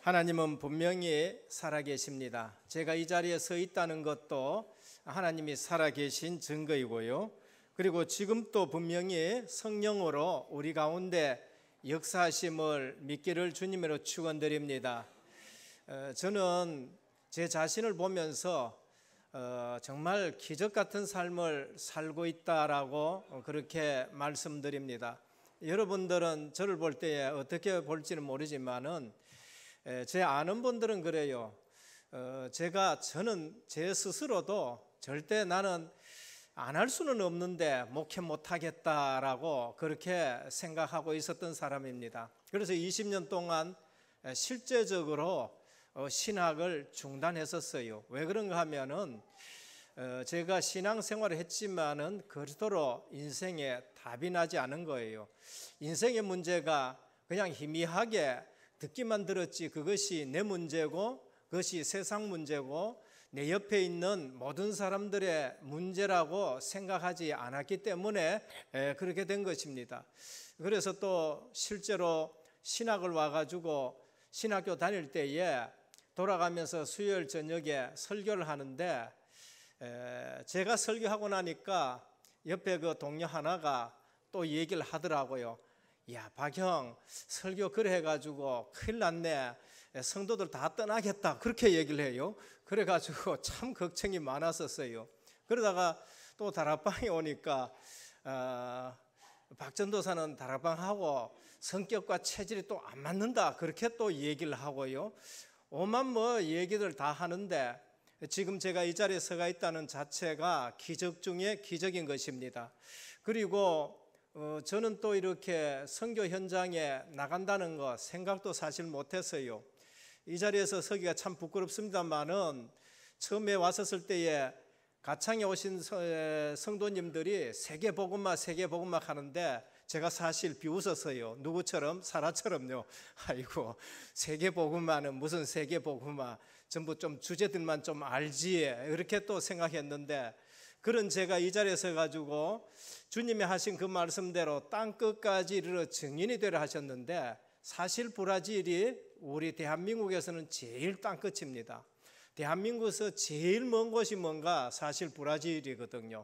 하나님은 분명히 살아계십니다. 제가 이 자리에 서 있다는 것도 하나님이 살아계신 증거이고요. 그리고 지금 또 분명히 성령으로 우리 가운데 역사하심을 믿기를 주님으로 축원드립니다. 저는 제 자신을 보면서 정말 기적 같은 삶을 살고 있다라고 그렇게 말씀드립니다. 여러분들은 저를 볼 때에 어떻게 볼지는 모르지만은 제 아는 분들은 그래요. 저는 제 스스로도 절대 나는 안 할 수는 없는데 목회 못하겠다라고 그렇게 생각하고 있었던 사람입니다. 그래서 20년 동안 실제적으로 신학을 중단했었어요. 왜 그런가 하면은 제가 신앙생활을 했지만은 그토록 인생에 답이 나지 않은 거예요. 인생의 문제가 그냥 희미하게 듣기만 들었지 그것이 내 문제고 그것이 세상 문제고 내 옆에 있는 모든 사람들의 문제라고 생각하지 않았기 때문에 그렇게 된 것입니다. 그래서 또 실제로 신학을 와가지고 신학교 다닐 때에 돌아가면서 수요일 저녁에 설교를 하는데 제가 설교하고 나니까 옆에 그 동료 하나가 또 얘기를 하더라고요. 야, 박형 설교 그래 해가지고 큰일 났네. 성도들 다 떠나겠다. 그렇게 얘기를 해요. 그래가지고 참 걱정이 많았었어요. 그러다가 또 다락방에 오니까 박 전도사는 다락방하고 성격과 체질이 또 안 맞는다. 그렇게 또 얘기를 하고요. 오만 뭐 얘기들 다 하는데 지금 제가 이 자리에 서가 있다는 자체가 기적 중에 기적인 것입니다. 그리고 저는 또 이렇게 선교 현장에 나간다는 거 생각도 사실 못했어요. 이 자리에서 서기가 참 부끄럽습니다만은 처음에 왔었을 때에 가창에 오신 성도님들이 세계복음화 하는데 제가 사실 비웃었어요. 누구처럼? 사라처럼요. 아이고, 세계복음화는 무슨 세계복음화, 전부 좀 주제들만 좀 알지, 이렇게 또 생각했는데 그런 제가 이 자리에 서가지고 주님이 하신 그 말씀대로 땅끝까지 이르러 증인이 되려 하셨는데 사실 브라질이 우리 대한민국에서는 제일 땅끝입니다. 대한민국에서 제일 먼 곳이 뭔가 사실 브라질이거든요.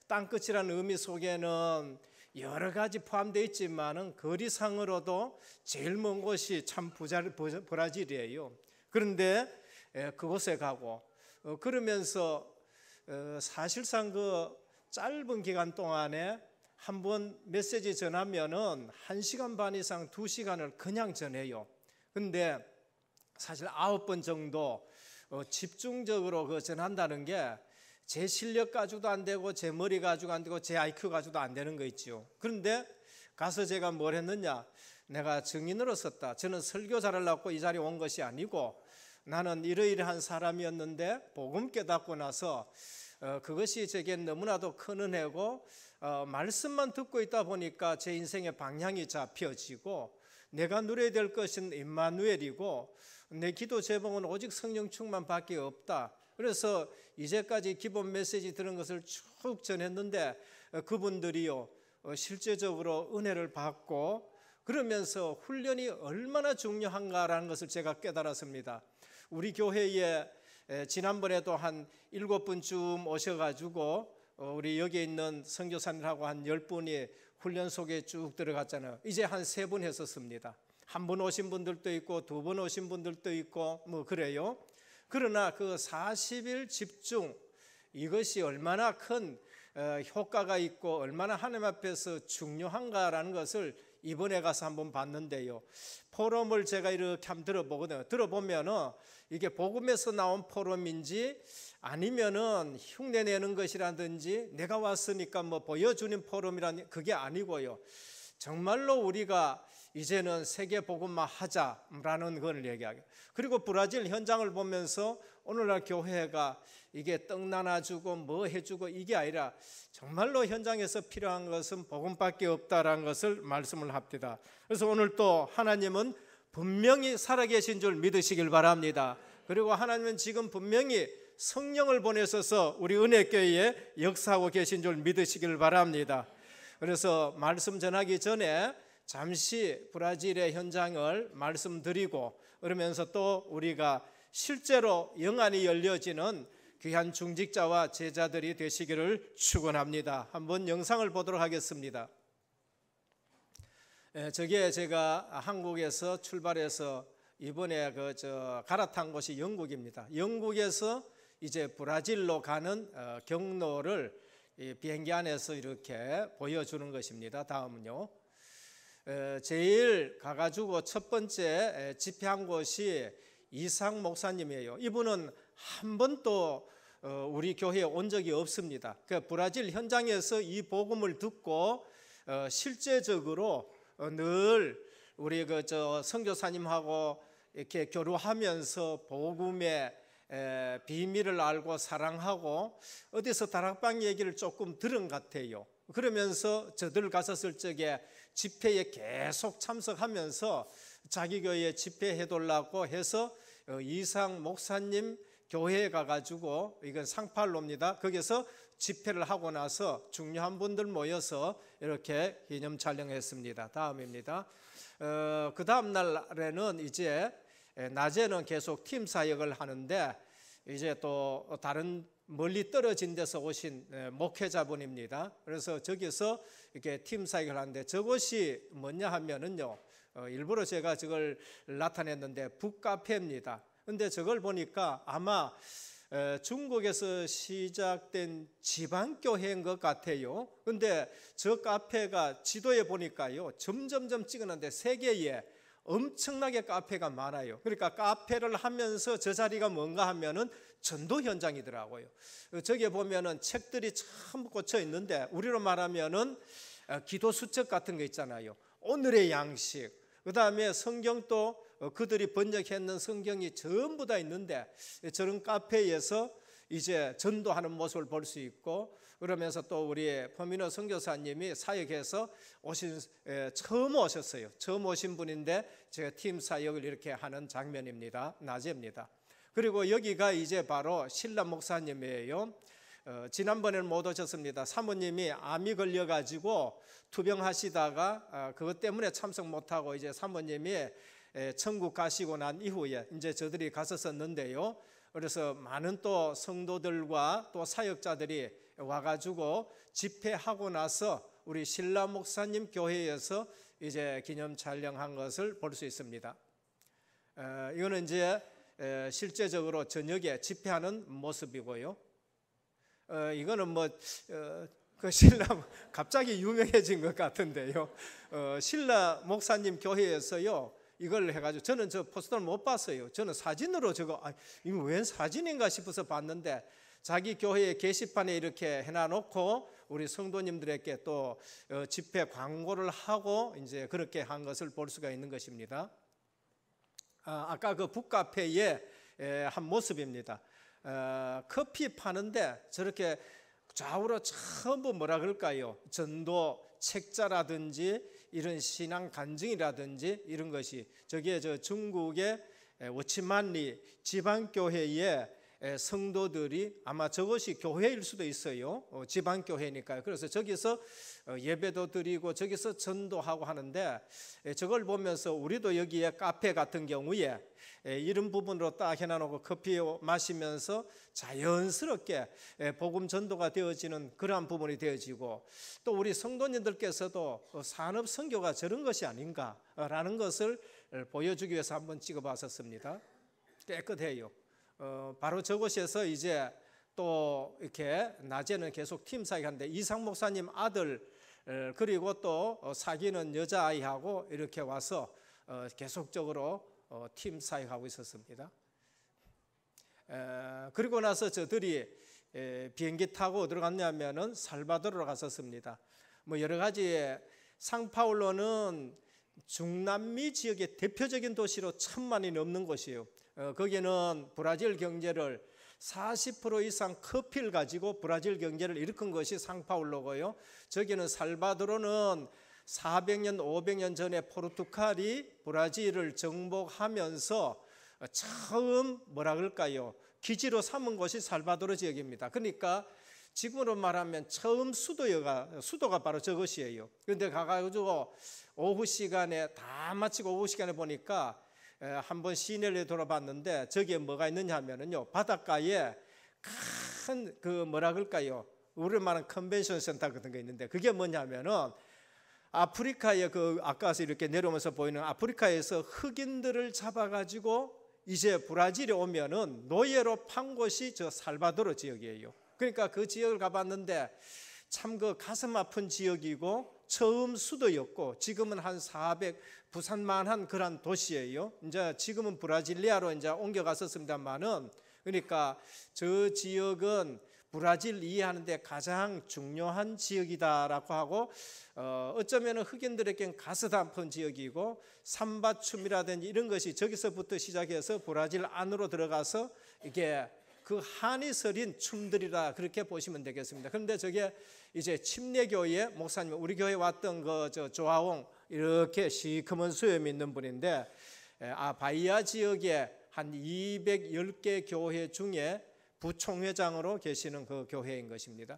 땅끝이라는 의미 속에는 여러 가지 포함되어 있지만은 거리상으로도 제일 먼 곳이 참 브라질이에요. 그런데 그곳에 가고 그러면서 사실상 그 짧은 기간 동안에 한번 메시지 전하면은 1시간 반 이상 2시간을 그냥 전해요. 근데 사실 9번 정도 집중적으로 그 전한다는 게 제 실력 가지고도 안 되고 제 머리 가지고 안 되고 제 IQ 가지고도 안 되는 거 있죠. 그런데 가서 제가 뭘 했느냐, 내가 증인으로 섰다. 저는 설교 잘하려고 이 자리에 온 것이 아니고 나는 이러이러한 사람이었는데 복음 깨닫고 나서 그것이 제게 너무나도 큰 은혜고 말씀만 듣고 있다 보니까 제 인생의 방향이 잡혀지고 내가 누려야 될 것은 임마누엘이고 내 기도 제목은 오직 성령 충만밖에 없다. 그래서 이제까지 기본 메시지 들은 것을 쭉 전했는데 그분들이요 실제적으로 은혜를 받고 그러면서 훈련이 얼마나 중요한가라는 것을 제가 깨달았습니다. 우리 교회에 지난번에도 한 7분쯤 오셔가지고 우리 여기 있는 선교사님하고 한 10분이 훈련 속에 쭉 들어갔잖아요. 이제 한 3분 했었습니다. 한 분 오신 분들도 있고 2분 오신 분들도 있고 뭐 그래요. 그러나 그 40일 집중 이것이 얼마나 큰 효과가 있고 얼마나 하나님 앞에서 중요한가라는 것을 이번에 가서 한번 봤는데요. 포럼을 제가 이렇게 한번 들어보거든요. 들어보면은 이게 복음에서 나온 포럼인지 아니면은 흉내내는 것이라든지 내가 왔으니까 뭐 보여주는 포럼이라는 그게 아니고요. 정말로 우리가 이제는 세계 복음화 하자라는 걸 얘기하게. 그리고 브라질 현장을 보면서 오늘날 교회가 이게 떡 나눠주고 뭐 해주고 이게 아니라 정말로 현장에서 필요한 것은 복음밖에 없다라는 것을 말씀을 합니다. 그래서 오늘 또 하나님은 분명히 살아계신 줄 믿으시길 바랍니다. 그리고 하나님은 지금 분명히 성령을 보내셔서 우리 은혜교회에 역사하고 계신 줄 믿으시길 바랍니다. 그래서 말씀 전하기 전에 잠시 브라질의 현장을 말씀드리고 그러면서 또 우리가 실제로 영안이 열려지는 귀한 중직자와 제자들이 되시기를 축원합니다. 한번 영상을 보도록 하겠습니다. 저게 제가 한국에서 출발해서 이번에 갈아탄 곳이 영국입니다. 영국에서 이제 브라질로 가는 경로를 비행기 안에서 이렇게 보여주는 것입니다. 다음은요. 제일 가가지고 첫 번째 집회한 곳이 이상 목사님이에요. 이분은 한 번도 우리 교회에 온 적이 없습니다. 그 브라질 현장에서 이 복음을 듣고 실제적으로 늘 우리 선교사님하고 이렇게 교류하면서 복음의 비밀을 알고 사랑하고 어디서 다락방 얘기를 조금 들은 것 같아요. 그러면서 저들 갔었을 적에 집회에 계속 참석하면서 자기 교회에 집회해 달라고 해서 이상 목사님 교회에 가가지고, 이건 상팔로입니다. 거기서 집회를 하고 나서 중요한 분들 모여서 이렇게 기념 촬영했습니다. 다음입니다. 그 다음 날에는 이제 낮에는 계속 팀 사역을 하는데, 이제 또 다른 멀리 떨어진 데서 오신 목회자분입니다. 그래서 저기서 이렇게 팀 사역을 하는데, 저것이 뭐냐 하면은요, 일부러 제가 저걸 나타냈는데 북카페입니다. 근데 저걸 보니까 아마 중국에서 시작된 지방교회인 것 같아요. 근데 저 카페가 지도에 보니까요, 점점점 찍었는데 세계에 엄청나게 카페가 많아요. 그러니까 카페를 하면서 저 자리가 뭔가 하면은 전도 현장이더라고요. 저기 보면은 책들이 전부 꽂혀 있는데, 우리로 말하면은 기도 수첩 같은 거 있잖아요. 오늘의 양식, 그 다음에 성경도 그들이 번역했는 성경이 전부 다 있는데, 저런 카페에서 이제 전도하는 모습을 볼 수 있고, 그러면서 또 우리 포미노 선교사님이 사역해서 처음 오셨어요. 처음 오신 분인데 제가 팀 사역을 이렇게 하는 장면입니다. 낮입니다. 그리고 여기가 이제 바로 신라 목사님이에요. 지난번에는 못 오셨습니다. 사모님이 암이 걸려가지고 투병하시다가 그것 때문에 참석 못하고 이제 사모님이 천국 가시고 난 이후에 이제 저들이 갔었는데요. 그래서 많은 또 성도들과 또 사역자들이 와가지고 집회하고 나서 우리 신라 목사님 교회에서 이제 기념 촬영한 것을 볼 수 있습니다. 이거는 이제 실제적으로 저녁에 집회하는 모습이고요. 이거는 그 신라 갑자기 유명해진 것 같은데요. 신라 목사님 교회에서요, 이걸 해가지고, 저는 저 포스터를 못 봤어요. 저는 사진으로 이거 웬 사진인가 싶어서 봤는데, 자기 교회의 게시판에 이렇게 해놔놓고 우리 성도님들에게 또 집회 광고를 하고 이제 그렇게 한 것을 볼 수가 있는 것입니다. 아까 그 북카페의 한 모습입니다. 커피 파는데 저렇게 좌우로 전부 뭐라 그럴까요? 전도 책자라든지 이런 신앙 간증이라든지 이런 것이, 저게 저 중국의 워치만리 지방교회의 성도들이, 아마 저것이 교회일 수도 있어요. 지방교회니까요. 그래서 저기서 예배도 드리고 저기서 전도하고 하는데, 저걸 보면서 우리도 여기에 카페 같은 경우에 이런 부분으로 딱 해놔놓고 커피 마시면서 자연스럽게 복음 전도가 되어지는 그러한 부분이 되어지고, 또 우리 성도님들께서도 산업 선교가 저런 것이 아닌가라는 것을 보여주기 위해서 한번 찍어봤었습니다. 깨끗해요. 바로 저곳에서 이제 또 이렇게 낮에는 계속 팀 사역하는데, 이상 목사님 아들 그리고 또 사귀는 여자아이하고 이렇게 와서 계속적으로 팀 사역하고 있었습니다. 그리고 나서 저들이 비행기 타고 어디로 갔냐면은 살바도르로 갔었습니다. 여러 가지, 상파울로는 중남미 지역의 대표적인 도시로 1000만이 넘는 곳이에요. 거기는 브라질 경제를 40% 이상 커피를 가지고 브라질 경제를 일으킨 것이 상파울로고요. 저기는 살바도르는 400년, 500년 전에 포르투갈이 브라질을 정복하면서 처음 뭐라 그럴까요? 기지로 삼은 곳이 살바도르 지역입니다. 그러니까 지금으로 말하면 처음 수도가 바로 저것이에요. 그런데 가가지고 오후 시간에 다 마치고 오후 시간에 보니까 한번 시내를 돌아봤는데 저기에 뭐가 있느냐 하면은요, 바닷가에 큰 그 뭐라 그럴까요? 우리 말하는 컨벤션 센터 같은 거 있는데 그게 뭐냐면은 아프리카에 그 아까서 이렇게 내려오면서 보이는 아프리카에서 흑인들을 잡아가지고 이제 브라질에 오면은 노예로 판 곳이 저 살바도르 지역이에요. 그러니까 그 지역을 가봤는데 참 그 가슴 아픈 지역이고 처음 수도였고 지금은 한 400 부산만한 그런 도시예요. 이제 지금은 브라질리아로 이제 옮겨갔었습니다만은 그러니까 저 지역은 브라질 이해하는데 가장 중요한 지역이다라고 하고 어쩌면 흑인들에겐 가슴 아픈 지역이고 삼바춤이라든지 이런 것이 저기서부터 시작해서 브라질 안으로 들어가서 이게 그 한이 서린 춤들이라 그렇게 보시면 되겠습니다. 그런데 저게 이제 침례교회 목사님, 우리 교회 왔던 그 저 조아옹 이렇게 시커먼 수염이 있는 분인데 바이아 지역에 한 210개 교회 중에 부총회장으로 계시는 그 교회인 것입니다.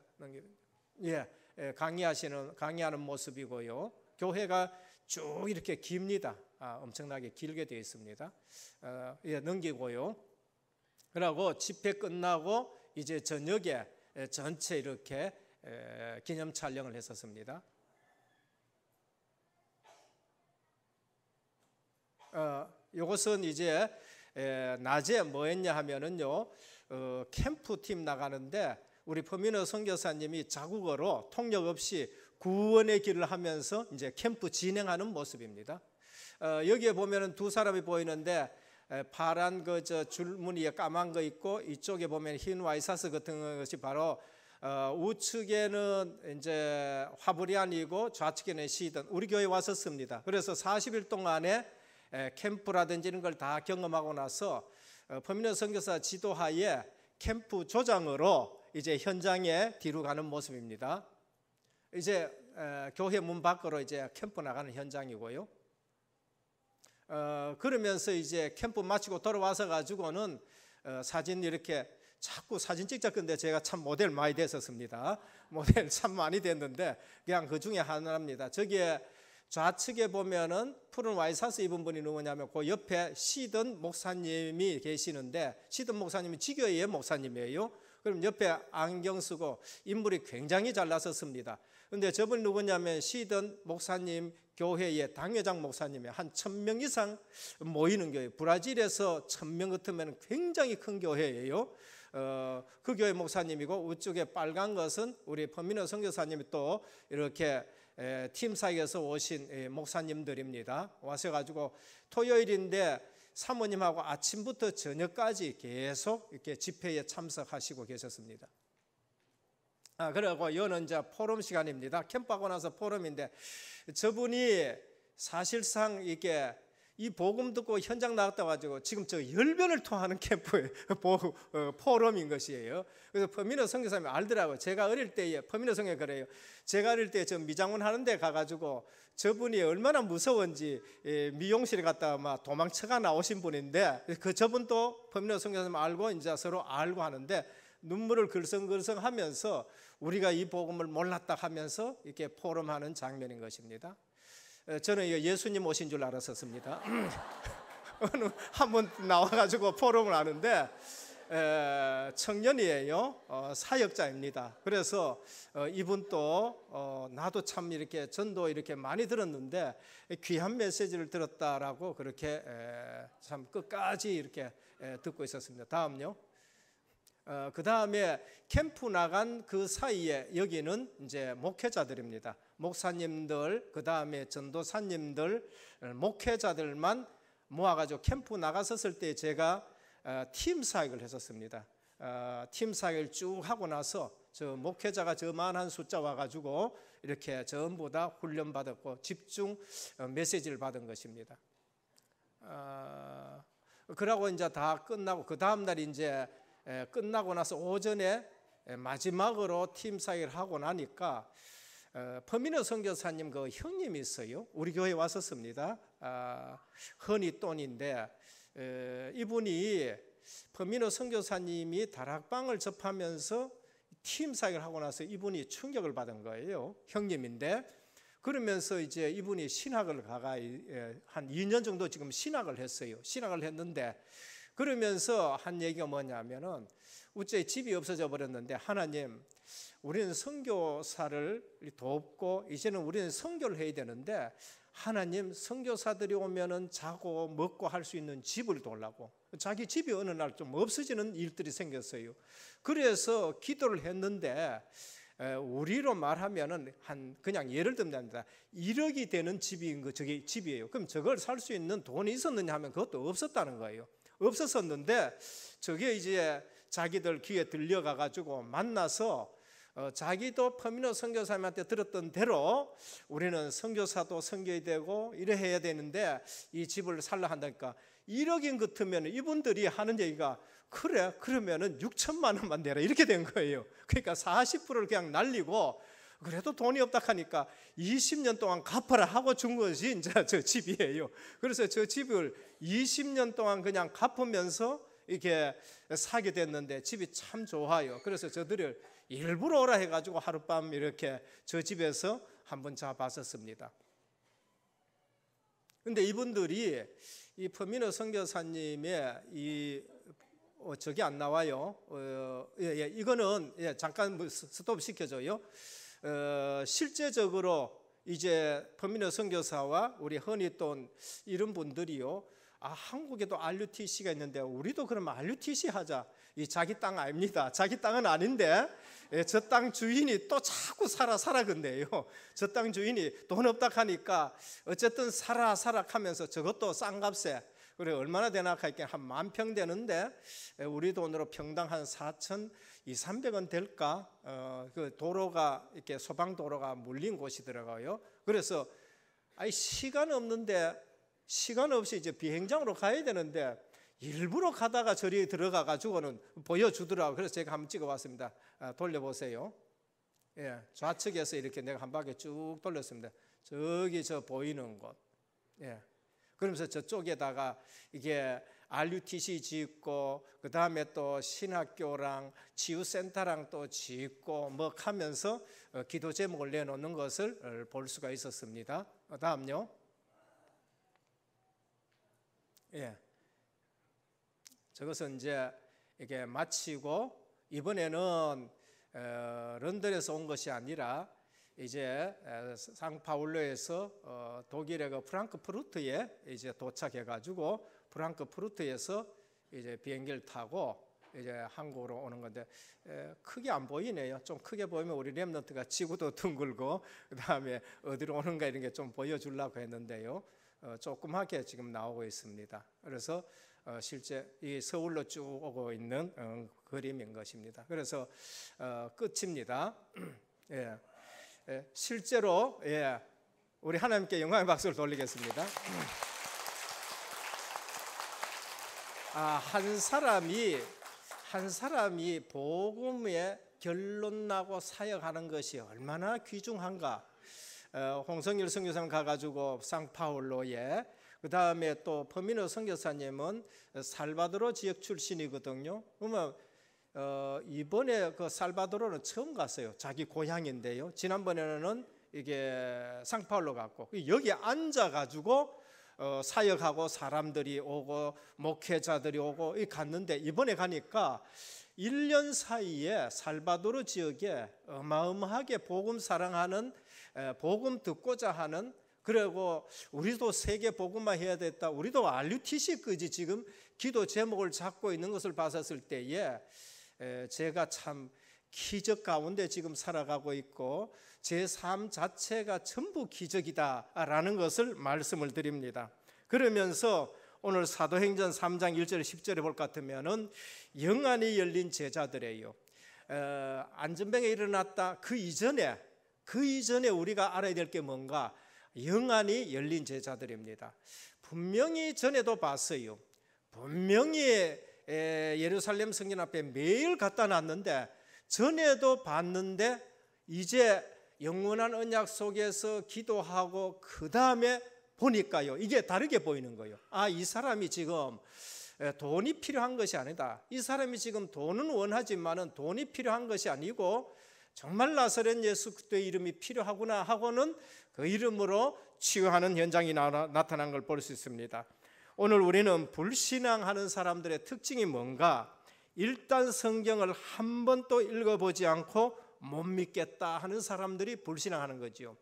강의하는 모습이고요. 교회가 쭉 이렇게 깁니다. 엄청나게 길게 되어 있습니다. 넘기고요. 그리고 집회 끝나고 이제 저녁에 전체 이렇게 기념 촬영을 했었습니다. 이것은 이제 낮에 뭐 했냐 하면은요, 캠프팀 나가는데 우리 퍼미너 선교사님이 자국어로 통역 없이 구원의 길을 하면서 이제 캠프 진행하는 모습입니다. 여기에 보면은 두 사람이 보이는데 파란 그 저 줄무늬에 까만 거 있고 이쪽에 보면 흰 와이사스 같은 것이 바로 우측에는 이제 화브리안이고 좌측에는 시든 우리 교회 왔었습니다. 그래서 40일 동안에 캠프라든지 이런 걸 다 경험하고 나서 퍼미너 선교사 지도하에 캠프 조장으로 이제 현장에 뒤로 가는 모습입니다. 이제 교회 문 밖으로 이제 캠프 나가는 현장이고요. 그러면서 이제 캠프 마치고 돌아와서 가지고는 사진 이렇게 자꾸 사진 찍자. 근데 제가 참 모델 많이 됐었습니다. 모델 참 많이 됐는데 그냥 그 중에 하나입니다. 저기에 좌측에 보면은 푸른 와이사스 입은 분이 누구냐면 그 옆에 시든 목사님이 계시는데 시든 목사님이 지교회의 목사님이에요. 그럼 옆에 안경 쓰고 인물이 굉장히 잘났었습니다. 그런데 저분이 누구냐면 시든 목사님 교회의 당회장 목사님이 한 1000명 이상 모이는 교회, 브라질에서 1000명 같으면 굉장히 큰 교회예요. 그 교회 목사님이고 우측에 빨간 것은 우리 퍼미너 선교사님이 또 이렇게 팀 사이에서 오신 목사님들입니다. 와셔가지고 토요일인데 사모님하고 아침부터 저녁까지 계속 이렇게 집회에 참석하시고 계셨습니다. 그리고 이거는 이제 포럼 시간입니다. 캠프하고 나서 포럼인데 저분이 사실상 이게 이 복음 듣고 현장 나갔다 가지고 지금 저 열변을 토하는 캠프의 포럼인 것이에요. 그래서 퍼미너 선교사님이 알더라고요. 제가 어릴 때에 퍼미너 선교 그래요. 제가 어릴 때 저 미장원 하는데 가가지고 저분이 얼마나 무서운지 미용실에 갔다가 막 도망쳐가 나오신 분인데 그 저분도 퍼미너 선교사님 알고 이제 서로 알고 하는데 눈물을 글썽글썽하면서 우리가 이 복음을 몰랐다 하면서 이렇게 포럼하는 장면인 것입니다. 저는 예수님 오신 줄 알았었습니다. 한번 나와가지고 포럼을 하는데 청년이에요. 사역자입니다. 그래서 이분도 나도 참 이렇게 전도 이렇게 많이 들었는데 귀한 메시지를 들었다라고 그렇게 참 끝까지 이렇게 듣고 있었습니다. 다음요. 그 다음에 캠프 나간 그 사이에 여기는 이제 목회자들입니다. 목사님들, 그 다음에 전도사님들, 목회자들만 모아가지고 캠프 나갔었을 때 제가 팀 사역을 했었습니다. 팀 사역을 쭉 하고 나서 저 목회자가 저만한 숫자 와가지고 이렇게 전부 다 훈련 받았고 집중 메시지를 받은 것입니다. 그러고 이제 다 끝나고 그 다음 날 이제 끝나고 나서 오전에 마지막으로 팀 사역을 하고 나니까 퍼미너 선교사님 그 형님이 있어요. 우리 교회에 왔었습니다. 허니돈인데 이분이 퍼미너 선교사님이 다락방을 접하면서 팀 사역을 하고 나서 이분이 충격을 받은 거예요. 형님인데 그러면서 이제 이분이 신학을 한 2년 정도 지금 신학을 했어요. 신학을 했는데 그러면서 한 얘기가 뭐냐면은 우째 집이 없어져 버렸는데 하나님, 우리는 선교사를 돕고 이제는 우리는 선교를 해야 되는데 하나님, 선교사들이 오면은 자고 먹고 할 수 있는 집을 달라고. 자기 집이 어느 날 좀 없어지는 일들이 생겼어요. 그래서 기도를 했는데 우리로 말하면은 그냥 예를 들면 1억이 되는 집인 거, 저게 집이에요. 그럼 저걸 살 수 있는 돈이 있었느냐 하면 그것도 없었다는 거예요. 없었었는데 저게 이제 자기들 귀에 들려가 가지고 만나서 자기도 퍼미노 선교사님한테 들었던 대로 우리는 선교사도 섬겨야 되고 이래 해야 되는데 이 집을 살라 한다니까 1억인 같으면 이분들이 하는 얘기가 그래, 그러면은 6천만 원만 내라 이렇게 된 거예요. 그러니까 40%를 그냥 날리고 그래도 돈이 없다 하니까 20년 동안 갚아라 하고 준 것이 이제 저 집이에요. 그래서 저 집을 20년 동안 그냥 갚으면서 이렇게 사게 됐는데 집이 참 좋아요. 그래서 저들을 일부러 오라 해가지고 하룻밤 이렇게 저 집에서 한번 자봤었습니다. 근데 이분들이 이 퍼미노 선교사님의 저기 안 나와요. 이거는 잠깐 스톱 시켜줘요. 실제적으로 이제 퍼미노 선교사와 우리 허니돈 이런 분들이요. 한국에도 RUTC가 있는데 우리도 그러면 RUTC 하자. 이 자기 땅 아닙니다. 자기 땅은 아닌데 저 땅 주인이 또 자꾸 살아 근데요. 저 땅 주인이 돈 없다 하니까 어쨌든 살아 하면서 저것도 싼 값에 그래 얼마나 되나 하니까 한 10,000평 되는데 우리 돈으로 평당 한 4,200~300원 될까? 그 도로가 이렇게 소방 도로가 물린 곳이더라고요. 그래서 시간 없이 이제 비행장으로 가야 되는데 일부러 가다가 저리 들어가 가지고는 보여주더라고요. 그래서 제가 한번 찍어봤습니다. 돌려보세요. 좌측에서 이렇게 내가 한 바퀴 쭉 돌렸습니다. 저기 저 보이는 곳. 그러면서 저쪽에다가 이게 RUTC 짓고 그 다음에 또 신학교랑 치유센터랑 또 짓고 뭐 하면서 기도 제목을 내놓는 것을 볼 수가 있었습니다. 다음요. 저것은 이제 이게 마치고 이번에는 런던에서 온 것이 아니라 이제 상파울로에서 독일의 그 프랑크푸르트에 이제 도착해 가지고 프랑크푸르트에서 이제 비행기를 타고 이제 한국으로 오는 건데 크게 안 보이네요. 좀 크게 보이면 우리 렘넌트가 지구도 둥글고 그다음에 어디로 오는가 이런 게 좀 보여주려고 했는데요. 조그맣게 지금 나오고 있습니다. 그래서 실제 이 서울로 쭉 오고 있는 그림인 것입니다. 그래서 끝입니다. 실제로 우리 하나님께 영광의 박수를 돌리겠습니다. 한 사람이 복음에 결론 나고 사역하는 것이 얼마나 귀중한가. 홍성일 선교사님 가가지고 상파울로에 그 다음에 또 퍼미노 선교사님은 살바도르 지역 출신이거든요. 그러면 이번에 그 살바도르는 처음 갔어요. 자기 고향인데요. 지난번에는 이게 상파울로 갔고 여기 앉아가지고 사역하고 사람들이 오고 목회자들이 오고 갔는데 이번에 가니까 1년 사이에 살바도르 지역에 어마어마하게 복음 사랑하는 복음 듣고자 하는 그리고 우리도 세계 복음화 해야 됐다. 우리도 RUTC까지 지금 기도 제목을 잡고 있는 것을 봤었을 때에 제가 참 기적 가운데 지금 살아가고 있고 제 삶 자체가 전부 기적이다라는 것을 말씀을 드립니다. 그러면서 오늘 사도행전 3장 1절 10절에 볼 것 같으면은 영안이 열린 제자들이에요. 안전병에 일어났다. 그 이전에 우리가 알아야 될 게 뭔가? 영안이 열린 제자들입니다. 분명히 전에도 봤어요. 분명히 예루살렘 성전 앞에 매일 갖다 놨는데 전에도 봤는데 이제 영원한 언약 속에서 기도하고 그 다음에 보니까요 이게 다르게 보이는 거예요. 이 사람이 지금 돈이 필요한 것이 아니다. 이 사람이 지금 돈은 원하지만은 돈이 필요한 것이 아니고 정말 나사렛 예수 그리스도의 이름이 필요하구나 하고는 그 이름으로 치유하는 현장이 나타난 걸 볼 수 있습니다. 오늘 우리는 불신앙하는 사람들의 특징이 뭔가? 일단 성경을 한 번도 읽어보지 않고 못 믿겠다 하는 사람들이 불신앙하는 거죠.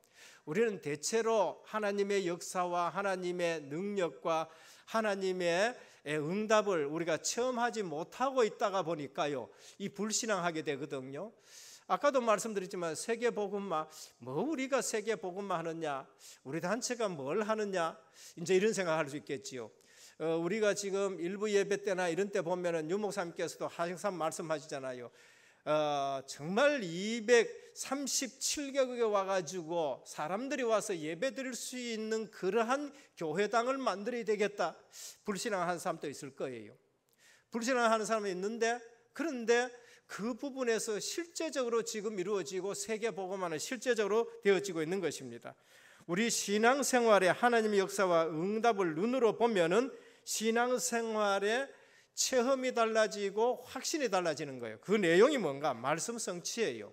우리는 대체로 하나님의 역사와 하나님의 능력과 하나님의 응답을 우리가 체험하지 못하고 있다가 보니까요, 이 불신앙하게 되거든요. 아까도 말씀드렸지만 세계복음화, 뭐 우리가 세계복음화 하느냐, 우리 단체가 뭘 하느냐, 이제 이런 생각할 수 있겠지요. 우리가 지금 일부 예배 때나 이런 때 보면은 유 목사님께서도 항상 말씀하시잖아요. 정말 237개국에 와가지고 사람들이 와서 예배 드릴 수 있는 그러한 교회당을 만들어야 되겠다. 불신앙하는 사람도 있을 거예요. 불신앙하는 사람이 있는데, 그런데 그 부분에서 실제적으로 지금 이루어지고 세계복음화는 실제적으로 되어지고 있는 것입니다. 우리 신앙생활의 하나님의 역사와 응답을 눈으로 보면은 신앙생활의 체험이 달라지고 확신이 달라지는 거예요. 그 내용이 뭔가? 말씀 성취예요.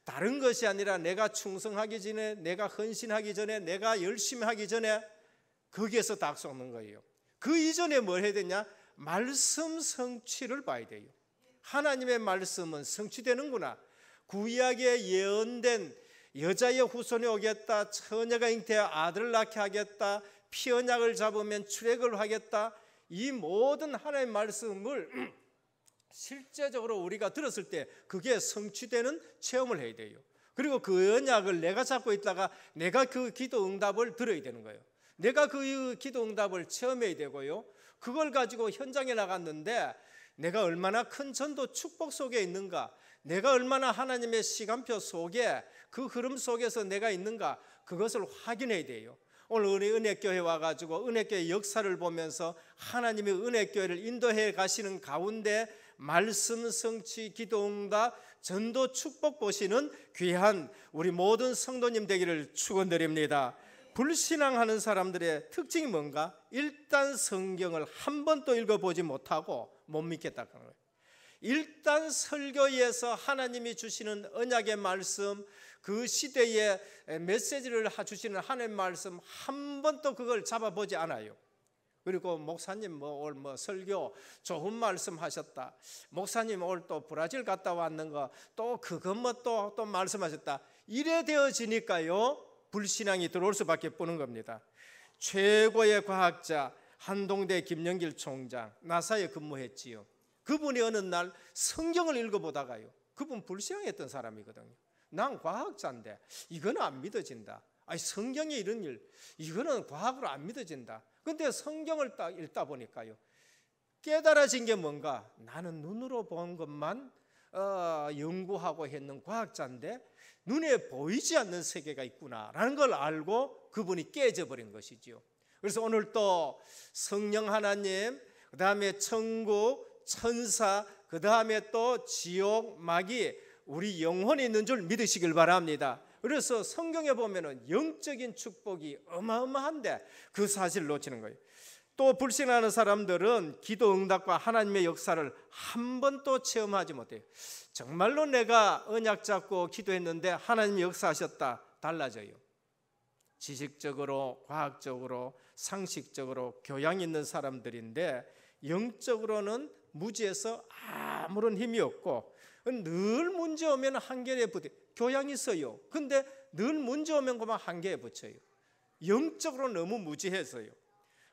다른 것이 아니라 내가 충성하기 전에, 내가 헌신하기 전에, 내가 열심히 하기 전에 거기에서 닥쳐오는 거예요. 그 이전에 뭘 해야 되냐? 말씀 성취를 봐야 돼요. 하나님의 말씀은 성취되는구나. 구약에 예언된 여자의 후손이 오겠다, 처녀가 잉태하여 아들을 낳게 하겠다, 피 언약을 잡으면 출애굽을 하겠다, 이 모든 하나님의 말씀을 실제적으로 우리가 들었을 때 그게 성취되는 체험을 해야 돼요. 그리고 그 언약을 내가 잡고 있다가 내가 그 기도 응답을 들어야 되는 거예요. 내가 그 기도 응답을 체험해야 되고요, 그걸 가지고 현장에 나갔는데 내가 얼마나 큰 전도 축복 속에 있는가, 내가 얼마나 하나님의 시간표 속에 그 흐름 속에서 내가 있는가, 그것을 확인해야 돼요. 오늘 우리 은혜교회 와가지고 은혜교회 역사를 보면서 하나님의 은혜교회를 인도해 가시는 가운데 말씀 성취, 기도응답, 전도 축복 보시는 귀한 우리 모든 성도님 되기를 축원드립니다. 불신앙하는 사람들의 특징이 뭔가? 일단 성경을 한 번도 읽어보지 못하고 못 믿겠다는 거예요. 일단 설교에서 하나님이 주시는 언약의 말씀, 그 시대에 메시지를 주시는 하나님의 말씀 한 번도 그걸 잡아보지 않아요. 그리고 목사님 오늘 설교 좋은 말씀 하셨다, 목사님 오늘 또 브라질 갔다 왔는 거 또 그것 또 말씀하셨다, 이래 되어지니까요 불신앙이 들어올 수밖에 없는 겁니다. 최고의 과학자 한동대 김영길 총장, 나사에 근무했지요. 그분이 어느 날 성경을 읽어보다가요, 그분 불신앙했던 사람이거든요. 난 과학자인데 이거는 안 믿어진다. 아니 성경에 이런 일, 이거는 과학으로 안 믿어진다. 근데 성경을 딱 읽다 보니까요, 깨달아진 게 뭔가? 나는 눈으로 본 것만 연구하고 했는 과학자인데 눈에 보이지 않는 세계가 있구나라는 걸 알고 그분이 깨져버린 것이죠. 그래서 오늘 또 성령 하나님, 그 다음에 천국, 천사, 그 다음에 또 지옥, 마귀, 우리 영혼이 있는 줄 믿으시길 바랍니다. 그래서 성경에 보면은 영적인 축복이 어마어마한데 그 사실을 놓치는 거예요. 또 불신하는 사람들은 기도 응답과 하나님의 역사를 한 번도 체험하지 못해요. 정말로 내가 언약 잡고 기도했는데 하나님이 역사하셨다, 달라져요. 지식적으로, 과학적으로, 상식적으로 교양 있는 사람들인데 영적으로는 무지해서 아무런 힘이 없고 늘 문제 오면 한계에 부딪혀. 교양이 있어요. 근데 늘 문제 오면 그만 한계에 붙여요. 영적으로 너무 무지해서요.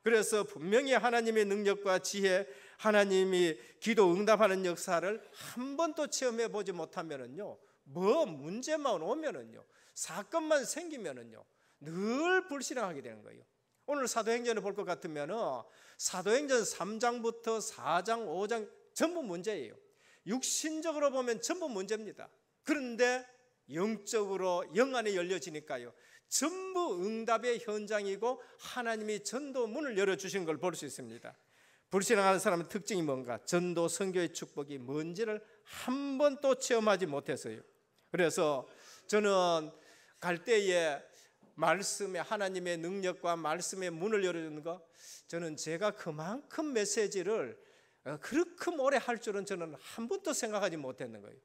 그래서 분명히 하나님의 능력과 지혜, 하나님이 기도 응답하는 역사를 한 번도 체험해 보지 못하면은요, 뭐 문제만 오면은요, 사건만 생기면은요, 늘 불신앙하게 되는 거예요. 오늘 사도행전을 볼 것 같으면은 사도행전 3장부터 4장, 5장 전부 문제예요. 육신적으로 보면 전부 문제입니다. 그런데 영적으로 영 안에 열려지니까요, 전부 응답의 현장이고 하나님이 전도 문을 열어주신 걸 볼 수 있습니다. 불신앙하는 사람의 특징이 뭔가? 전도 선교의 축복이 뭔지를 한 번도 체험하지 못했어요. 그래서 저는 갈 때에 말씀의 하나님의 능력과 말씀의 문을 열어주는 거, 저는 제가 그만큼 메시지를 그렇게 오래 할 줄은 저는 한 번도 생각하지 못했는 거예요.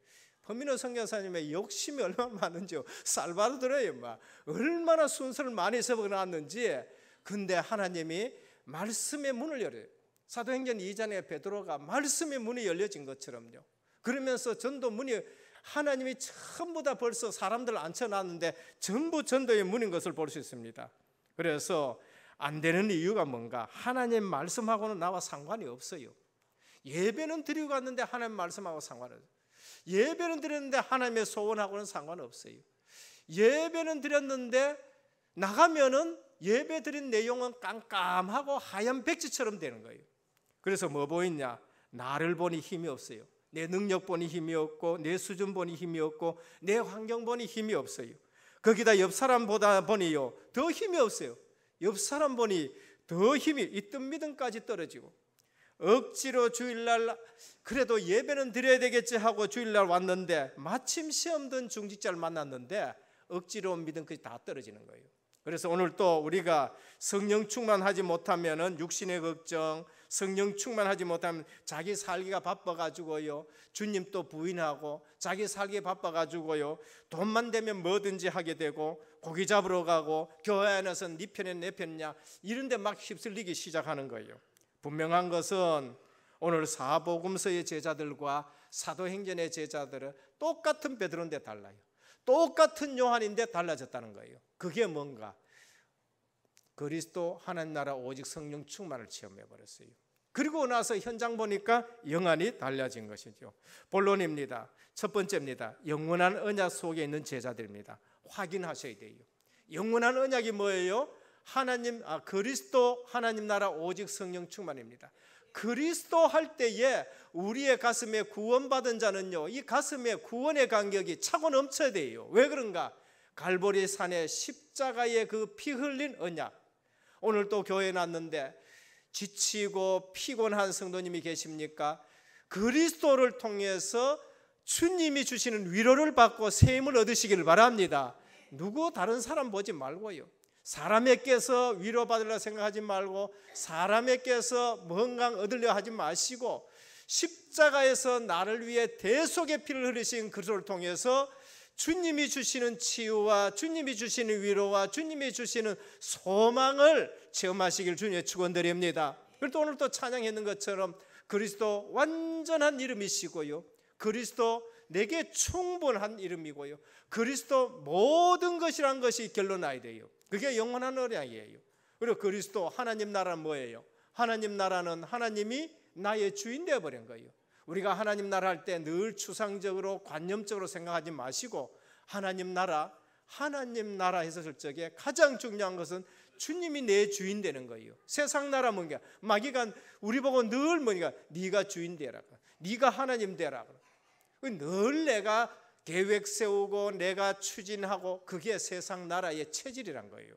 퍼미노 선교사님의 욕심이 얼마나 많은지요. 살바도르에 막 얼마나 순서를 많이 세워놨는지. 근데 하나님이 말씀의 문을 열어요. 사도행전 2장에 베드로가 말씀의 문이 열려진 것처럼요. 그러면서 전도 문이 하나님이 전부 다 벌써 사람들 앉혀놨는데 전부 전도의 문인 것을 볼 수 있습니다. 그래서 안 되는 이유가 뭔가? 하나님 말씀하고는 나와 상관이 없어요. 예배는 드리고 갔는데 하나님 말씀하고 상관은 없어요. 예배는 드렸는데 하나님의 소원하고는 상관없어요. 예배는 드렸는데 나가면은 예배 드린 내용은 깜깜하고 하얀 백지처럼 되는 거예요. 그래서 뭐 보이냐? 나를 보니 힘이 없어요. 내 능력 보니 힘이 없고, 내 수준 보니 힘이 없고, 내 환경 보니 힘이 없어요. 거기다 옆 사람 보다 보니요 더 힘이 없어요. 옆 사람 보니 더 힘이 있던 믿음까지 떨어지고, 억지로 주일날 그래도 예배는 드려야 되겠지 하고 주일날 왔는데 마침 시험 든 중직자를 만났는데 억지로 믿음까지 다 떨어지는 거예요. 그래서 오늘 또 우리가 성령 충만하지 못하면은 육신의 걱정, 성령 충만하지 못하면 자기 살기가 바빠가지고요 주님 또 부인하고, 자기 살기 바빠가지고요 돈만 되면 뭐든지 하게 되고, 고기 잡으러 가고, 교회 안에서 네 편이냐 내 편이냐 이런데 막 휩쓸리기 시작하는 거예요. 분명한 것은 오늘 사복음서의 제자들과 사도행전의 제자들은 똑같은 베드로인데 달라요. 똑같은 요한인데 달라졌다는 거예요. 그게 뭔가? 그리스도 하나님 나라 오직 성령 충만을 체험해 버렸어요. 그리고 나서 현장 보니까 영안이 달라진 것이죠. 본론입니다. 첫 번째입니다. 영원한 언약 속에 있는 제자들입니다. 확인하셔야 돼요. 영원한 언약이 뭐예요? 그리스도 하나님 나라 오직 성령 충만입니다. 그리스도 할 때에 우리의 가슴에 구원받은 자는요 이 가슴에 구원의 간격이 차고 넘쳐야 돼요. 왜 그런가? 갈보리 산에 십자가의 그 피 흘린 언약. 오늘 또 교회에 났는데 지치고 피곤한 성도님이 계십니까? 그리스도를 통해서 주님이 주시는 위로를 받고 세임을 얻으시기를 바랍니다. 누구 다른 사람 보지 말고요, 사람에게서 위로받으려 생각하지 말고, 사람에게서 뭔가 얻으려 하지 마시고, 십자가에서 나를 위해 대속의 피를 흘리신 그리스도를 통해서 주님이 주시는 치유와 주님이 주시는 위로와 주님이 주시는 소망을 체험하시길 주님의 축원드립니다. 그리고 오늘 또 찬양했는 것처럼 그리스도 완전한 이름이시고요, 그리스도 내게 충분한 이름이고요, 그리스도 모든 것이란 것이 결론나야 돼요. 그게 영원한 언약이에요. 그리고 그리스도 하나님 나라는 뭐예요? 하나님 나라는 하나님이 나의 주인 되어버린 거예요. 우리가 하나님 나라 할 때 늘 추상적으로 관념적으로 생각하지 마시고, 하나님 나라 했을 적에 가장 중요한 것은 주님이 내 주인 되는 거예요. 세상 나라 뭔가 마귀가 우리 보고 늘 뭐니까 네가 주인 되라, 네가 하나님 되라. 늘 내가 계획 세우고 내가 추진하고, 그게 세상 나라의 체질이란 거예요.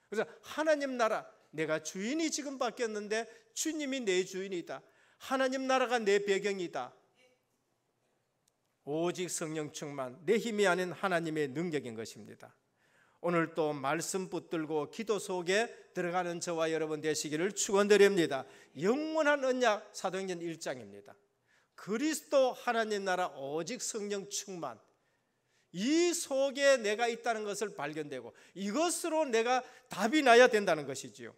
그래서 하나님 나라, 내가 주인이 지금 바뀌었는데 주님이 내 주인이다, 하나님 나라가 내 배경이다. 오직 성령 충만, 내 힘이 아닌 하나님의 능력인 것입니다. 오늘 또 말씀 붙들고 기도 속에 들어가는 저와 여러분 되시기를 축원드립니다. 영원한 언약 사도행전 1장입니다. 그리스도 하나님 나라 오직 성령 충만, 이 속에 내가 있다는 것을 발견되고 이것으로 내가 답이 나야 된다는 것이지요.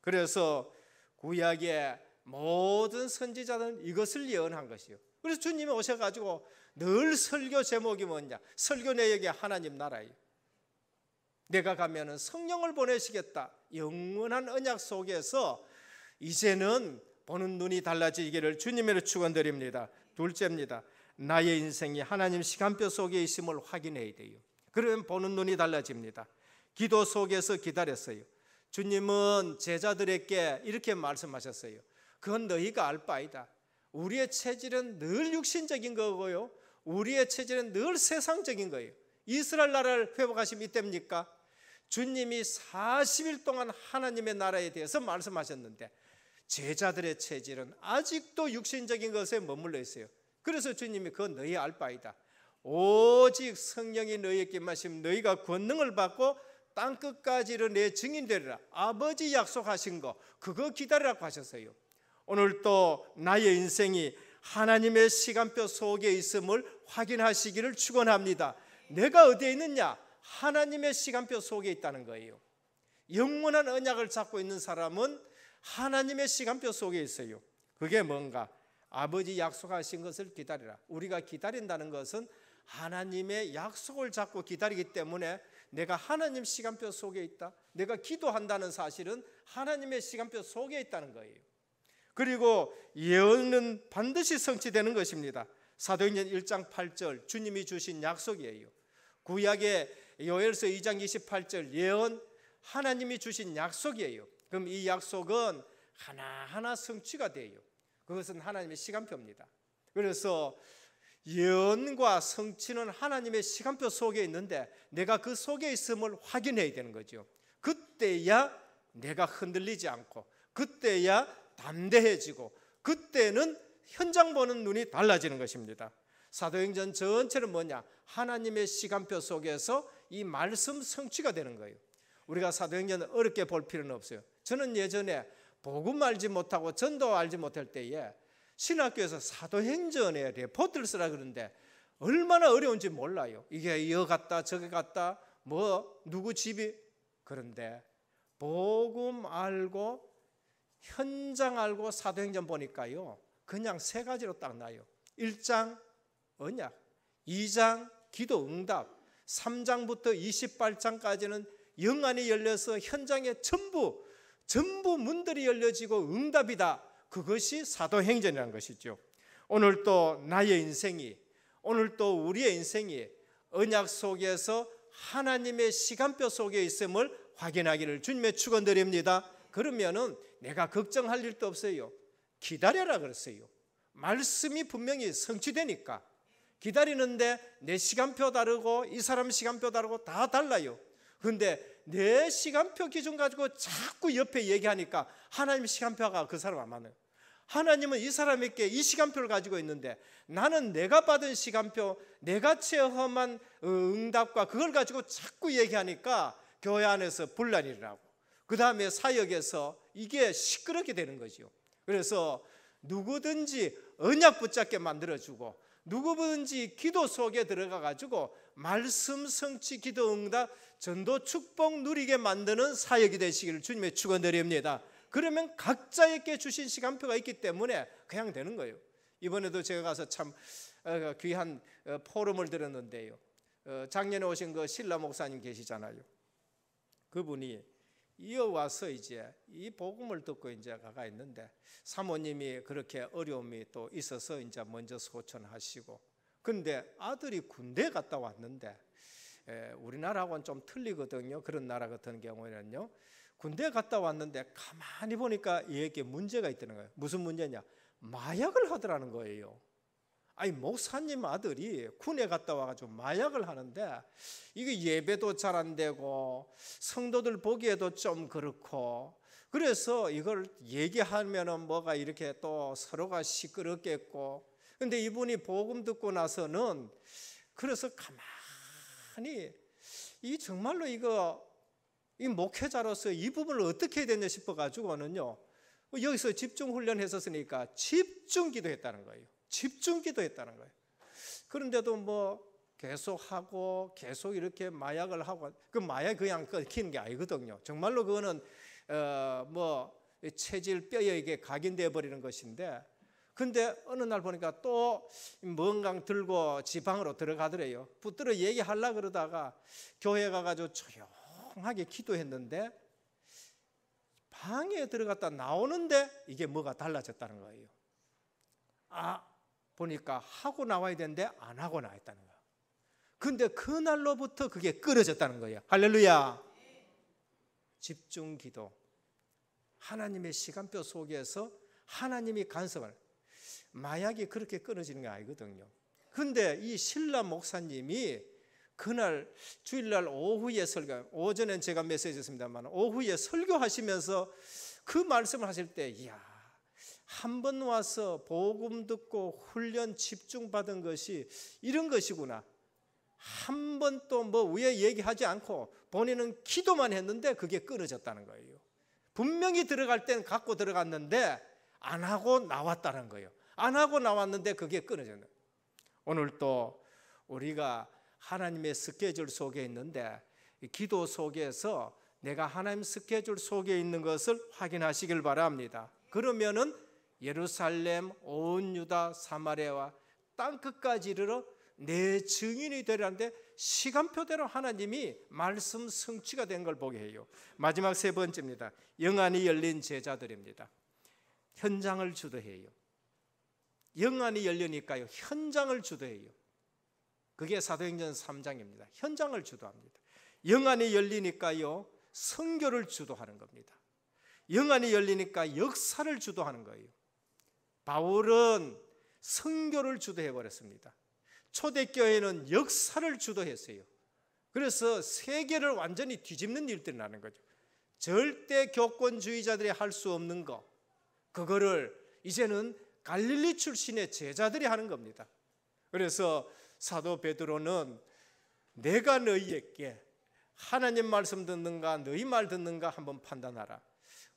그래서 구약의 모든 선지자들은 이것을 예언한 것이요. 그래서 주님이 오셔가지고 늘 설교 제목이 뭐냐? 설교 내역이 하나님 나라예요. 내가 가면은 성령을 보내시겠다. 영원한 언약 속에서 이제는 보는 눈이 달라지기를 주님으로 축원드립니다. 둘째입니다. 나의 인생이 하나님 시간표 속에 있음을 확인해야 돼요. 그러면 보는 눈이 달라집니다. 기도 속에서 기다렸어요. 주님은 제자들에게 이렇게 말씀하셨어요. 그건 너희가 알 바이다. 우리의 체질은 늘 육신적인 거고요, 우리의 체질은 늘 세상적인 거예요. 이스라엘 나라를 회복하시면 이때입니까? 주님이 40일 동안 하나님의 나라에 대해서 말씀하셨는데 제자들의 체질은 아직도 육신적인 것에 머물러 있어요. 그래서 주님이 그건 너희 알 바이다. 오직 성령이 너희에게 임하시면 너희가 권능을 받고 땅끝까지로 내 증인 되리라. 아버지 약속하신 거 그거 기다리라고 하셨어요. 오늘 또 나의 인생이 하나님의 시간표 속에 있음을 확인하시기를 축원합니다. 내가 어디에 있느냐? 하나님의 시간표 속에 있다는 거예요. 영원한 언약을 잡고 있는 사람은 하나님의 시간표 속에 있어요. 그게 뭔가? 아버지 약속하신 것을 기다리라. 우리가 기다린다는 것은 하나님의 약속을 잡고 기다리기 때문에 내가 하나님 시간표 속에 있다. 내가 기도한다는 사실은 하나님의 시간표 속에 있다는 거예요. 그리고 예언은 반드시 성취되는 것입니다. 사도행전 1장 8절 주님이 주신 약속이에요. 구약의 요엘서 2장 28절 예언 하나님이 주신 약속이에요. 그럼 이 약속은 하나하나 성취가 돼요. 그것은 하나님의 시간표입니다. 그래서 예언과 성취는 하나님의 시간표 속에 있는데 내가 그 속에 있음을 확인해야 되는 거죠. 그때야 내가 흔들리지 않고, 그때야 담대해지고, 그때는 현장 보는 눈이 달라지는 것입니다. 사도행전 전체는 뭐냐? 하나님의 시간표 속에서 이 말씀 성취가 되는 거예요. 우리가 사도행전을 어렵게 볼 필요는 없어요. 저는 예전에 복음 알지 못하고 전도 알지 못할 때에 신학교에서 사도행전에 레포트를 쓰라 그러는데 얼마나 어려운지 몰라요. 이게 이어 갔다 저기 갔다 뭐 누구 집이, 그런데 복음 알고 현장 알고 사도행전 보니까요 그냥 세 가지로 딱 나요. 1장 언약, 2장 기도 응답, 3장부터 28장까지는 영안이 열려서 현장에 전부 문들이 열려지고 응답이다. 그것이 사도행전이라는 것이죠. 오늘 또 나의 인생이, 오늘 또 우리의 인생이 언약 속에서 하나님의 시간표 속에 있음을 확인하기를 주님의 축원드립니다. 그러면은 내가 걱정할 일도 없어요. 기다려라 그랬어요. 말씀이 분명히 성취되니까. 기다리는데 내 시간표 다르고 이 사람 시간표 다르고 다 달라요. 그런데 내 시간표 기준 가지고 자꾸 옆에 얘기하니까 하나님 시간표가 그 사람 안 맞아요. 하나님은 이 사람에게 이 시간표를 가지고 있는데 나는 내가 받은 시간표, 내가 체험한 응답과 그걸 가지고 자꾸 얘기하니까 교회 안에서 분란이 일어나고 그 다음에 사역에서 이게 시끄럽게 되는 거죠. 그래서 누구든지 언약 붙잡게 만들어주고 누구든지 기도 속에 들어가 가지고 말씀 성취 기도 응답 전도 축복 누리게 만드는 사역이 되시기를 주님의 축원드립니다. 그러면 각자에게 주신 시간표가 있기 때문에 그냥 되는 거예요. 이번에도 제가 가서 참 귀한 포럼을 들었는데요. 작년에 오신 그 신라 목사님 계시잖아요. 그분이 이어와서 이제 이 복음을 듣고 이제 가가 있는데 사모님이 그렇게 어려움이 또 있어서 이제 먼저 소천하시고, 근데 아들이 군대 갔다 왔는데 우리나라하고는 좀 틀리거든요. 그런 나라 같은 경우에는요. 군대 갔다 왔는데 가만히 보니까 얘에게 문제가 있다는 거예요. 무슨 문제냐? 마약을 하더라는 거예요. 아니 목사님 아들이 군에 갔다 와가지고 마약을 하는데 이게 예배도 잘 안 되고 성도들 보기에도 좀 그렇고, 그래서 이걸 얘기하면은 뭐가 이렇게 또 서로가 시끄럽겠고, 근데 이분이 복음 듣고 나서는 그래서 가만히 이 정말로 이 목회자로서 이 부분을 어떻게 해야 되냐 싶어가지고는요 여기서 집중 훈련했었으니까 집중 기도했다는 거예요. 집중 기도했다는 거예요. 그런데도 뭐 계속하고 계속 이렇게 마약을 하고, 그 마약 그냥 끊기는 게 아니거든요. 정말로 그거는 뭐 체질 뼈에 이게 각인되어 버리는 것인데, 근데 어느 날 보니까 또 뭔가 들고 지방으로 들어가더래요. 붙들어 얘기하려고 그러다가 교회 가가지고 조용하게 기도했는데 방에 들어갔다 나오는데 이게 뭐가 달라졌다는 거예요. 보니까 하고 나와야 되는데 안 하고 나왔다는 거예요. 근데 그날로부터 그게 끊어졌다는 거예요. 할렐루야. 집중 기도, 하나님의 시간표 속에서 하나님이 간섭을, 마약이 그렇게 끊어지는 게 아니거든요. 근데 이 신라 목사님이 그날 주일날 오후에 설교, 오전엔 제가 메시지 했습니다만 오후에 설교하시면서 그 말씀을 하실 때 이야, 한 번 와서 복음 듣고 훈련 집중받은 것이 이런 것이구나. 한 번 또 뭐 위에 얘기하지 않고 본인은 기도만 했는데 그게 끊어졌다는 거예요. 분명히 들어갈 땐 갖고 들어갔는데 안 하고 나왔다는 거예요. 안 하고 나왔는데 그게 끊어졌네. 오늘 또 우리가 하나님의 스케줄 속에 있는데 기도 속에서 내가 하나님 스케줄 속에 있는 것을 확인하시길 바랍니다. 그러면은 예루살렘, 온 유다, 사마리아와 땅끝까지 이르러 내 증인이 되라는데 시간표대로 하나님이 말씀 성취가 된 걸 보게 해요. 마지막 세 번째입니다. 영안이 열린 제자들입니다. 현장을 주도해요. 영안이 열리니까요, 현장을 주도해요. 그게 사도행전 3장입니다. 현장을 주도합니다. 영안이 열리니까요, 선교를 주도하는 겁니다. 영안이 열리니까 역사를 주도하는 거예요. 바울은 선교를 주도해 버렸습니다. 초대교회는 역사를 주도했어요. 그래서 세계를 완전히 뒤집는 일들이 나는 거죠. 절대 교권주의자들이 할 수 없는 거, 그거를 이제는 갈릴리 출신의 제자들이 하는 겁니다. 그래서 사도 베드로는 내가 너희에게 하나님 말씀 듣는가 너희 말 듣는가 한번 판단하라.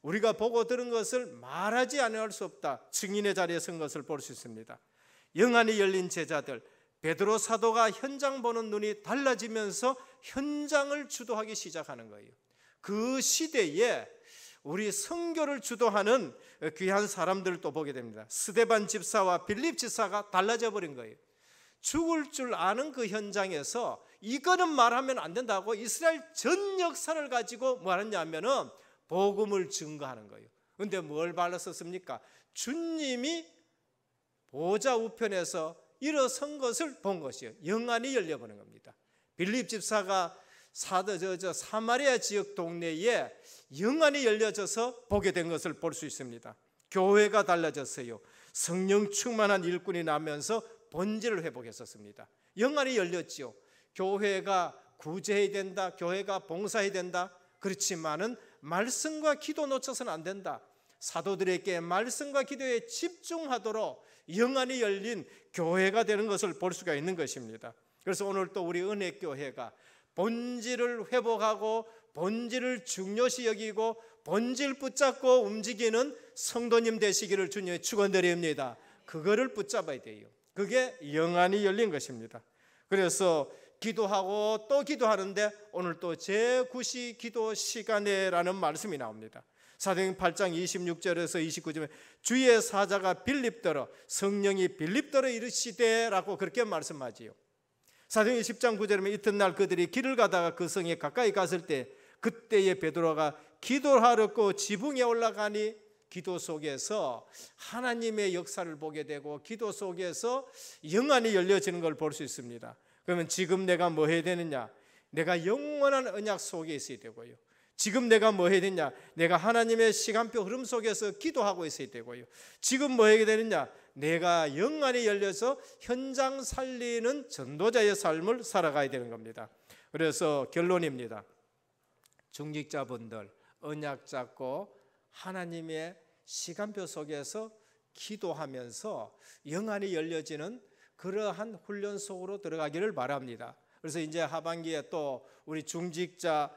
우리가 보고 들은 것을 말하지 않을 수 없다. 증인의 자리에 선 것을 볼 수 있습니다. 영안이 열린 제자들, 베드로 사도가 현장 보는 눈이 달라지면서 현장을 주도하기 시작하는 거예요. 그 시대에 우리 선교를 주도하는 귀한 사람들도 보게 됩니다. 스데반 집사와 빌립 집사가 달라져 버린 거예요. 죽을 줄 아는 그 현장에서 이거는 말하면 안 된다고 이스라엘 전 역사를 가지고 뭐 하느냐면은 복음을 증거하는 거예요. 그런데 뭘 발랐었습니까? 주님이 보좌 우편에서 일어선 것을 본 것이에요. 영안이 열려보는 겁니다. 빌립 집사가 사마리아 지역 동네에 영안이 열려져서 보게 된 것을 볼 수 있습니다. 교회가 달라졌어요. 성령 충만한 일꾼이 나면서 본질을 회복했었습니다. 영안이 열렸지요. 교회가 구제해야 된다, 교회가 봉사해야 된다. 그렇지만은 말씀과 기도 놓쳐서는 안 된다. 사도들에게 말씀과 기도에 집중하도록 영안이 열린 교회가 되는 것을 볼 수가 있는 것입니다. 그래서 오늘 또 우리 은혜교회가 본질을 회복하고 본질을 중요시 여기고 본질 붙잡고 움직이는 성도님 되시기를 주님의 축원드립니다. 그거를 붙잡아야 돼요. 그게 영안이 열린 것입니다. 그래서 기도하고 또 기도하는데 오늘 또 제9시 기도 시간에라는 말씀이 나옵니다. 사도행전 8장 26절에서 29절에 주의 사자가 빌립더러 성령이 빌립더러 이르시되라고 그렇게 말씀하지요. 사도행전 10장 9절에 이튿날 그들이 길을 가다가 그 성에 가까이 갔을 때 그때에 베드로가 기도하려고 지붕에 올라가니 기도 속에서 하나님의 역사를 보게 되고 기도 속에서 영안이 열려지는 걸 볼 수 있습니다. 그러면 지금 내가 뭐 해야 되느냐? 내가 영원한 언약 속에 있어야 되고요. 지금 내가 뭐 해야 되냐? 내가 하나님의 시간표 흐름 속에서 기도하고 있어야 되고요. 지금 뭐 해야 되느냐? 내가 영안이 열려서 현장 살리는 전도자의 삶을 살아가야 되는 겁니다. 그래서 결론입니다. 중직자분들 언약 잡고 하나님의 시간표 속에서 기도하면서 영안이 열려지는 그러한 훈련 속으로 들어가기를 바랍니다. 그래서 이제 하반기에 또 우리 중직자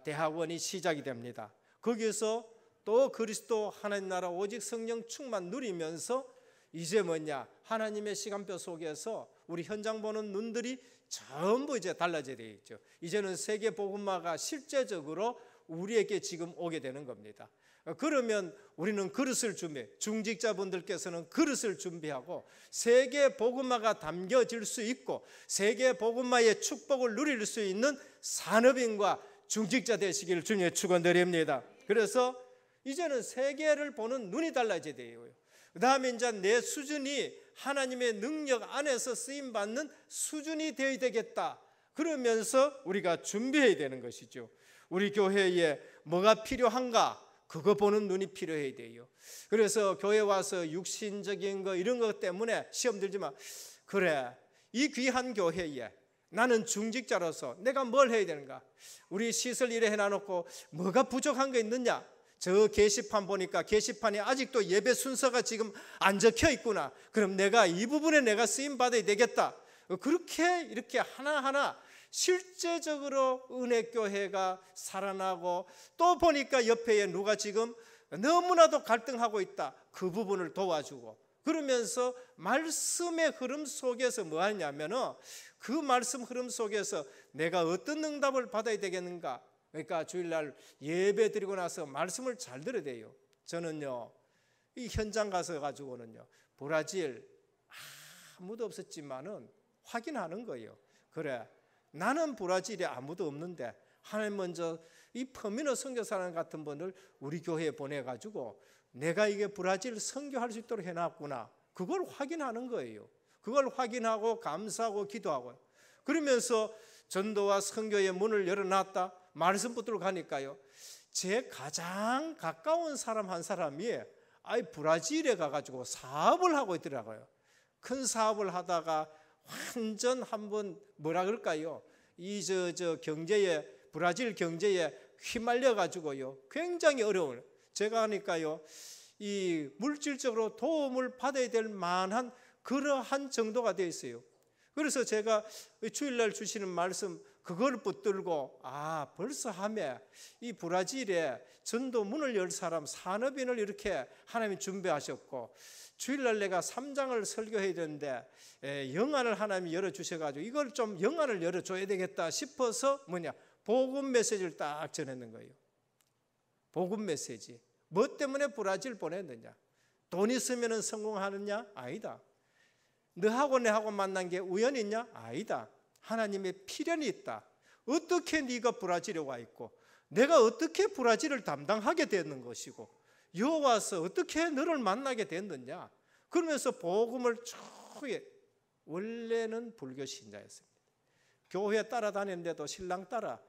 대학원이 시작이 됩니다. 거기서 또 그리스도 하나님 나라 오직 성령 충만 누리면서 이제 뭐냐? 하나님의 시간표 속에서 우리 현장 보는 눈들이 전부 이제 달라져야 되겠죠. 이제는 세계 복음화가 실제적으로 우리에게 지금 오게 되는 겁니다. 그러면 우리는 그릇을 준비해, 중직자분들께서는 그릇을 준비하고 세계 복음화가 담겨질 수 있고 세계 복음화의 축복을 누릴 수 있는 산업인과 중직자 되시기를 주님의 축원드립니다. 그래서 이제는 세계를 보는 눈이 달라져야 돼요. 그 다음에 이제 내 수준이 하나님의 능력 안에서 쓰임받는 수준이 되어야 되겠다. 그러면서 우리가 준비해야 되는 것이죠. 우리 교회에 뭐가 필요한가? 그거 보는 눈이 필요해야 돼요. 그래서 교회 와서 육신적인 거 이런 것 때문에 시험 들지 마. 그래, 이 귀한 교회에 나는 중직자로서 내가 뭘 해야 되는가? 우리 시설 일에 해놔놓고 뭐가 부족한 게 있느냐? 저 게시판 보니까 게시판에 아직도 예배 순서가 지금 안 적혀 있구나. 그럼 내가 이 부분에 내가 쓰임 받아야 되겠다. 그렇게 이렇게 하나하나 실제적으로 은혜교회가 살아나고 또 보니까 옆에 누가 지금 너무나도 갈등하고 있다. 그 부분을 도와주고 그러면서 말씀의 흐름 속에서 뭐 하냐면은 그 말씀 흐름 속에서 내가 어떤 응답을 받아야 되겠는가. 그러니까 주일날 예배 드리고 나서 말씀을 잘 들어야 돼요. 저는요, 이 현장 가서 가지고는요, 브라질 아무도 없었지만은 확인하는 거예요. 그래, 나는 브라질에 아무도 없는데 하나님 먼저 이 퍼미너 선교사람 같은 분을 우리 교회에 보내가지고 내가 이게 브라질 선교할 수 있도록 해놨구나. 그걸 확인하는 거예요. 그걸 확인하고 감사하고 기도하고, 그러면서 전도와 선교의 문을 열어놨다. 말씀 붙들고 가니까요, 제 가장 가까운 사람 한 사람이 브라질에 가가지고 사업을 하고 있더라고요. 큰 사업을 하다가 완전 한번 뭐라 그럴까요? 이 경제에, 브라질 경제에 휘말려 가지고요, 굉장히 어려워요. 제가 하니까요, 이 물질적으로 도움을 받아야 될 만한 그러한 정도가 되어 있어요. 그래서 제가 주일날 주시는 말씀 그걸 붙들고 벌써 하며 이 브라질에 전도 문을 열 사람 산업인을 이렇게 하나님이 준비하셨고, 주일날 내가 3장을 설교해야 되는데 영안을 하나님이 열어주셔가지고 이걸 좀 영안을 열어줘야 되겠다 싶어서 복음 메시지를 딱 전했는 거예요. 복음 메시지. 뭐 때문에 브라질 보냈느냐? 돈 있으면 성공하느냐? 아니다. 너하고 내하고 만난 게 우연이냐? 아니다. 하나님의 필연이 있다. 어떻게 네가 브라질에 와 있고 내가 어떻게 브라질을 담당하게 되는 것이고 여호와서 어떻게 너를 만나게 됐느냐? 그러면서 복음을 쭉, 원래는 불교 신자였습니다. 교회 따라다니는데도 신랑 따라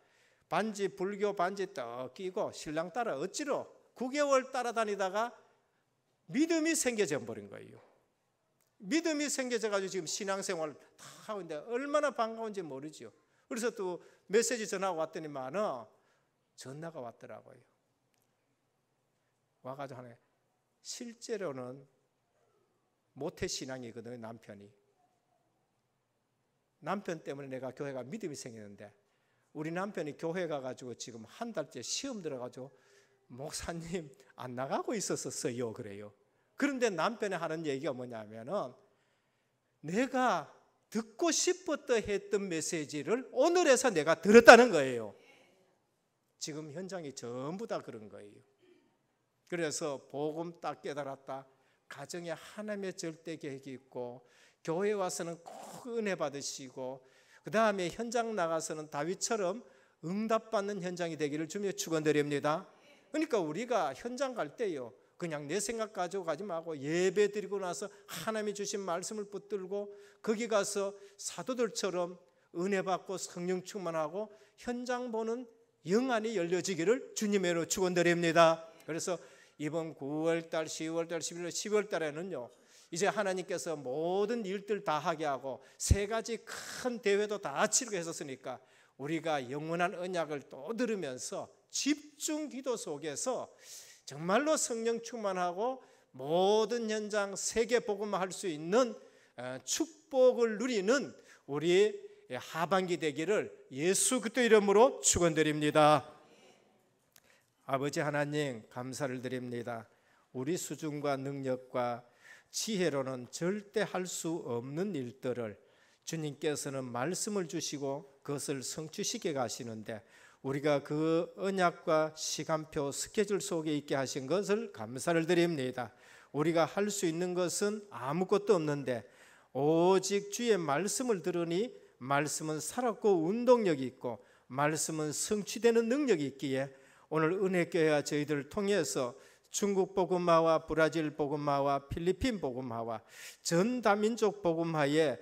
반지, 불교 반지 떡 끼고 신랑 따라 어찌로 9개월 따라다니다가 믿음이 생겨져 버린 거예요. 믿음이 생겨져 가지고 지금 신앙생활을 다 하고 있는데 얼마나 반가운지 모르죠. 그래서 또 메시지 전화가 왔더니만 전화가 왔더라고요. 와가지고 하네, 실제로는 모태신앙이거든요. 남편 때문에 내가 교회가 믿음이 생기는데 우리 남편이 교회 가가지고 지금 한 달째 시험 들어가지고 목사님 안 나가고 있었어요 그래요. 그런데 남편이 하는 얘기가 뭐냐면은 내가 듣고 싶었다 했던 메시지를 오늘에서 내가 들었다는 거예요. 지금 현장이 전부 다 그런 거예요. 그래서 복음 딱 깨달았다. 가정에 하나님의 절대 계획이 있고 교회 와서는 꼭 은혜 받으시고 그 다음에 현장 나가서는 다윗처럼 응답받는 현장이 되기를 주며 축원드립니다. 그러니까 우리가 현장 갈 때요, 그냥 내 생각 가지고 가지 말고 예배 드리고 나서 하나님이 주신 말씀을 붙들고 거기 가서 사도들처럼 은혜 받고 성령 충만하고 현장 보는 영안이 열려지기를 주님으로 축원드립니다. 그래서 이번 9월달, 10월달, 11월, 12월달에는요 이제 하나님께서 모든 일들 다 하게 하고 3가지 큰 대회도 다 치르게 했었으니까 우리가 영원한 언약을 또 들으면서 집중 기도 속에서 정말로 성령 충만하고 모든 현장 세계 복음화 할 수 있는 축복을 누리는 우리 하반기 되기를 예수 그리스도 이름으로 축원드립니다. 아버지 하나님 감사를 드립니다. 우리 수준과 능력과 지혜로는 절대 할 수 없는 일들을 주님께서는 말씀을 주시고 그것을 성취시켜 가시는데 우리가 그 언약과 시간표 스케줄 속에 있게 하신 것을 감사를 드립니다. 우리가 할 수 있는 것은 아무것도 없는데 오직 주의 말씀을 들으니 말씀은 살았고 운동력이 있고 말씀은 성취되는 능력이 있기에 오늘 은혜교회와 저희들을 통해서 중국 복음화와 브라질 복음화와 필리핀 복음화와 전 다민족 복음화에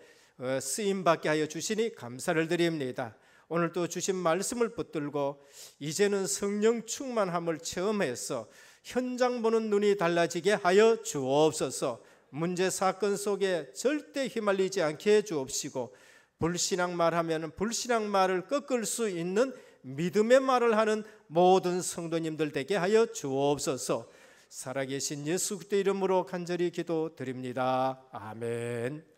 쓰임받게 하여 주시니 감사를 드립니다. 오늘 또 주신 말씀을 붙들고 이제는 성령 충만함을 체험해서 현장 보는 눈이 달라지게 하여 주옵소서. 문제 사건 속에 절대 휘말리지 않게 해 주옵시고 불신앙 말하면 불신앙 말을 꺾을 수 있는 믿음의 말을 하는 모든 성도님들 되게 하여 주옵소서. 살아계신 예수 그리스도 이름으로 간절히 기도드립니다. 아멘.